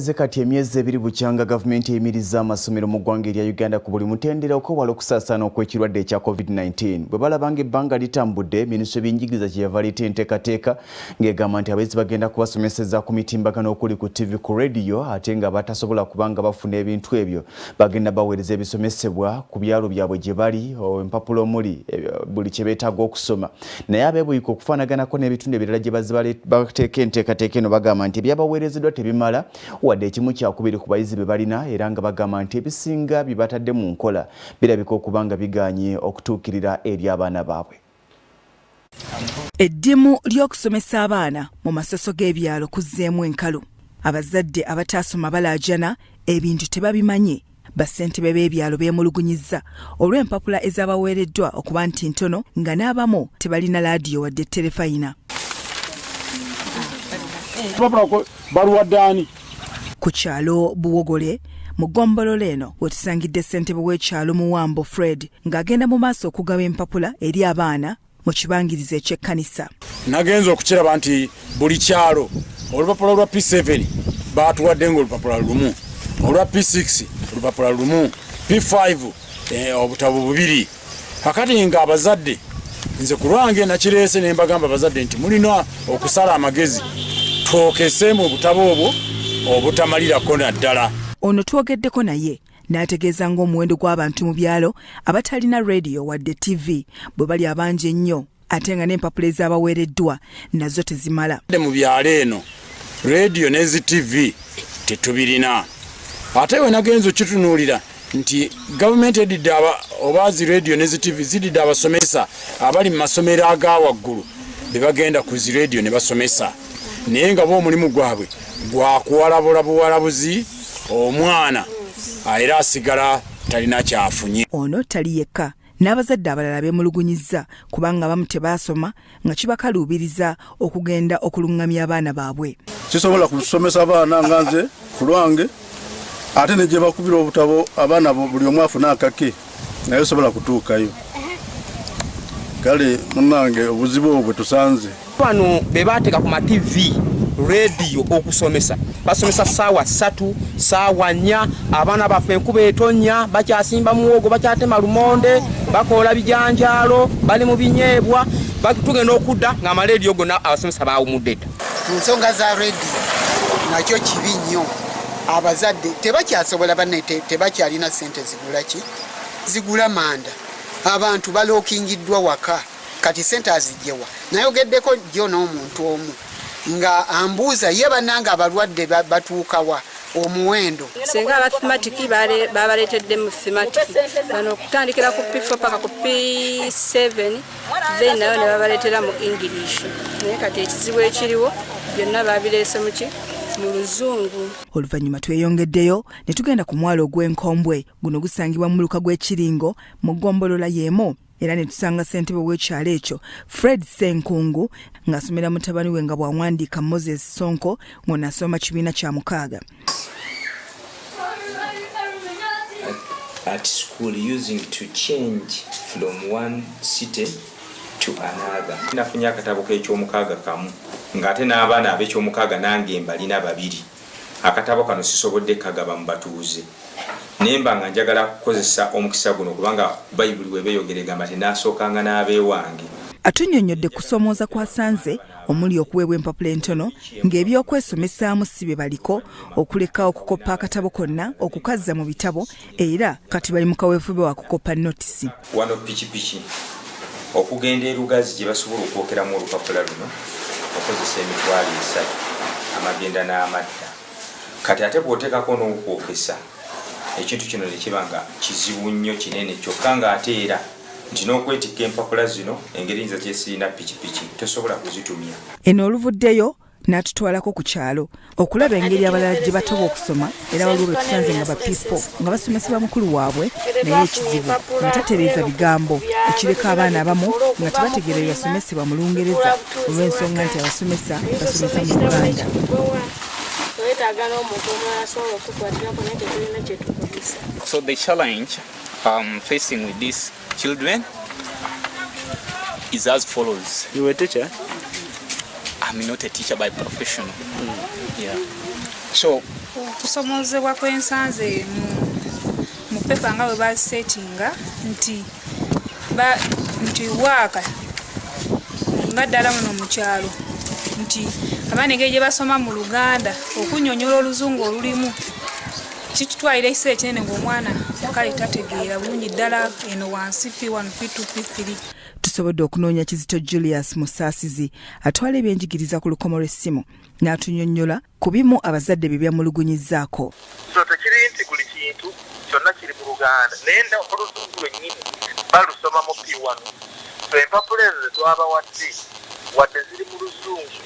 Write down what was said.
Tuweze kati emyezi ebiri bukyanga gavumenti eyimiriza amasomero mu ggwanga erya Uganda ku buli mutendera okwewala okusaasaana okw'ekirwadde ekya COVID-19. Bwe balabanga ebbanga litambudde, minisitule y'ebyenjigiriza kyeyava leeta enteekateeka ng'egamba nti abayizi bagenda kubasomeseza ku mitimbagano okuli ku TV, ku radio, ate nga batasobola kubanga bafuna ebintu ebyo bagenda baweereza ebisomesebwa ku byalo byabwe gye bali, empapula omuli buli kye beetaaga okusoma. Naye abeebuuka okufaanaganako n'ebitundu ebirala gye bateeka enteekateeka eno bagamba nti ebyabaweerezeddwa tebimala wadde ekimu kyakubiri ku bayizi be balina, era nga bagamba nti ebisinga bye batadde mu nkola birabika okuba nga biganye okutuukirira eri abaana baabwe. Eddimu ly'okusomesa abaana mu masoso g'ebyalo kuzzeemu enkalu. Abazadde abataasoma balaajana ebintu tebabimanye. Bassentebe b'ebyalo beemulugunyizza olw'empapula ezaabaweereddwa okuba nti ntono nga n'abamu tebalina laadiyo wadde terefayina. Ku kyalo Buwogole mu ggombolola eno wetusangidde ssentebe w'ekyalo Muwambo Fred ng'agenda mu maaso okugaba empapula eri abaana mu kibangirizi eky'ekkanisa. Nagenza okukiraba nti buli kyalo olupapula lwa P7 baatuwadde ng'olupapula lumu, olwa P6 olupapula lumu, P5 obutabo bubiri. Kakati nga abazadde nze ku lwange nakireese ne mbagamba abazadde nti mulina okusala amagezi twokese mu butabo obwo obutamalirako naddala. Ono twogeddeko naye n'ategeeza ng'omuwendo gw'abantu mu byalo abatalina radio wadde TV bwe bali abangi ennyo ate nga n'empapula ezaabaweereddwa nazo tezimala. Mu byalo eno radio n'ezi TV tetubirina. Ate we nagenza okitunuulira nti gavumenti edidde obazi radio n'ezi TV zididde abasomesa abali mu masomero aga waggulu be bagenda ku zi radio ne basomesa, naye nga bo omulimu gwabwe gwakuwalabula buwalabuzi omwana era asigala talina kyafunye. Ono tali yekka, n'abazadde abalala beemulugunyizza kubanga abamu tebaasoma nga kibakaluubiriza okugenda okulungamya abaana baabwe. Kisobola kusomesa abaana nga nze ku lwange ate ne gye bakubira obutabo abaana buli omu afuna akake naye sobola kutuukayo. Kale munnange obuzibu obwo bwe tusanze. Bano be baateeka ku ma-TV radio okusomesa basomesa ssaawa 3 ssaawa 4 abaana baffe enkuba etonnya bakyasimba muwogo bakyatema lumonde bakola bijanjaalo bali mu binyeebwa tugenda okudda nga amaleediyo gonna abasomesa baawumudde dda. Mu nsonga za radio nakyo kibi nnyo. Abazadde tebakyasobola banne tebakyalina ssente zigula manda. Abantu balookingiddwa waka kati ssente azijjewa. Nayogeddeko jjo n'omuntu omu nga ambuuza ye bannanga abalwadde batuukawa omuwendo. Singa abathematiki babaleetedde mu thematiki bano okutandikira ku P4 paka ku P7 then nayo ne babaleetera mu English. Naye kati ekizibu ekiriwo byonna babireese mu Luzungu. Oluvannyuma tweyongeddeyo ne tugenda ku mwalo ogw'Enkombwe guno gusangibwa mu muluka gw'Ekiringo mu ggombolola y'Emo. Era ne tusanga ssentebe w'ekyalo ekyo Fred Senkungu ng'asomera mutabani we nga bw'awandiika Moses Sonko ng'onasoma kibiina kya 6. At school using to change from one city to another. Nafunye akatabo k'ekyomukaaga kamu ng'ate n'abaana ab'ekyomukaaga nange mbalina babiri. Akatabo kano sisobodde kagaba mu batuuze. Nemba nga njagala kukozesa omukisa guno kubanga Bayibuli webeyogere gamba ati naasookanga n'abeewange. Atunnyonnyodde kusomooza kwasanze omuli okuweebwa empapula entono ng'ebyokwesomesaamu si bye baliko, okuleka okukoppa akatabo konna, okukazza mu bitabo era kati bali mu kaweefube wa kukoppa notisi. Wano pikipiki okugenda erugazi gye basobola okwokeramu olupapula luno okozesa emitwalo 3 amagenda n'amadda. Kati ate bw'oteekako n'okwokesa ekintu kino ne kiba nga kizibu nnyo kinene kyokka ng'ate era nti n'okwetikka empapula zino engeri nza kyesirina pikipiki tosobola kuzitumya. Eno oluvuddeyo n'atutwalako ku kyalo okulaba engeri abalala gye batoba okusoma era waliwo bwe tusanze nga ba P4 nga basomesebwa mukulu waabwe naye ekizibu nga tatereeza bigambo ekireka abaana abamu nga tebategeera byasomesebwa mu Lungereza olw'ensonga nti abasomesa basomesa mu Luganda. So the challenge facing with these children is as follows. You were a teacher? I'm not a teacher by profession. Yeah. So Okusomozebwa kw'ensanze mu pepa nga bwe bazisetinga nti waaka nga ddala muno mu kyalo nti abaana engeri gye basoma mu Luganda okunnyonnyola oluzungu olulimu kikitwalira ekiseera kinene ng'omwana kale tategeera bulungi ddala eno wansi P1 P2 P3. Tusobodde okunoonya Kizito Julius Musaasizi atwala ebyenjigiriza ku lukomo lw'essimu n'atunnyonnyola ku bimu abazadde bye byamulugunyizzaako. So tekiri nti buli kintu kyonna kiri mu Luganda naye oluzungu lwennyini balusoma mu P1. So empapula ezo ze twabawadde wadde ziri mu luzungu